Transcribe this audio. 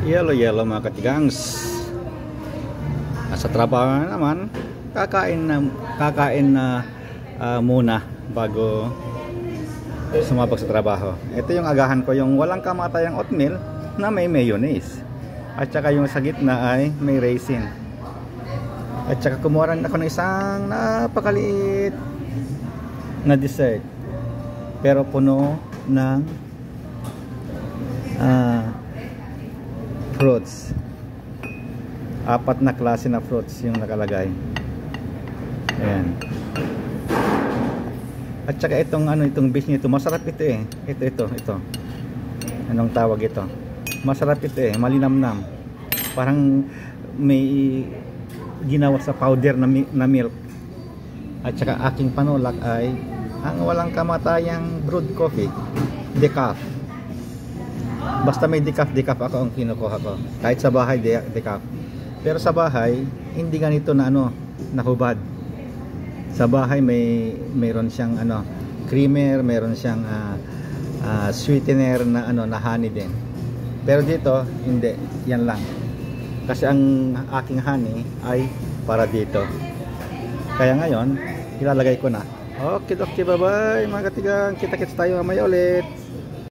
Yellow mga katigangs. Nasa trabaho na naman. Kakain na muna bago sumabak sa trabaho. Ito yung agahan ko, yung walang kamatayang oatmeal na may mayonnaise. At saka yung sa gitna ay may raisin. At saka kumuha rin ako ng isang napakaliit na dessert. Pero puno ng fruits. 4 na klase na fruits yung nakalagay. Ayan. At saka itong base nito, masarap ito eh. Ito. Anong tawag ito? Masarap ito eh, malinamnam. Parang may ginawa sa powder na milk. At saka aking panulak ay ang walang kamatayang brewed coffee, decaf. Basta may decaf ako ang kinukuha ko. Kahit sa bahay decaf. Pero sa bahay hindi ganito na nahubad. Sa bahay mayroon siyang creamer, mayroon siyang sweetener na na honey din. Pero dito hindi, yan lang. Kasi ang aking honey ay para dito. Kaya ngayon ilalagay ko na. Okay, bye bye mga katigang. Kita-kits tayo mamaya ulit.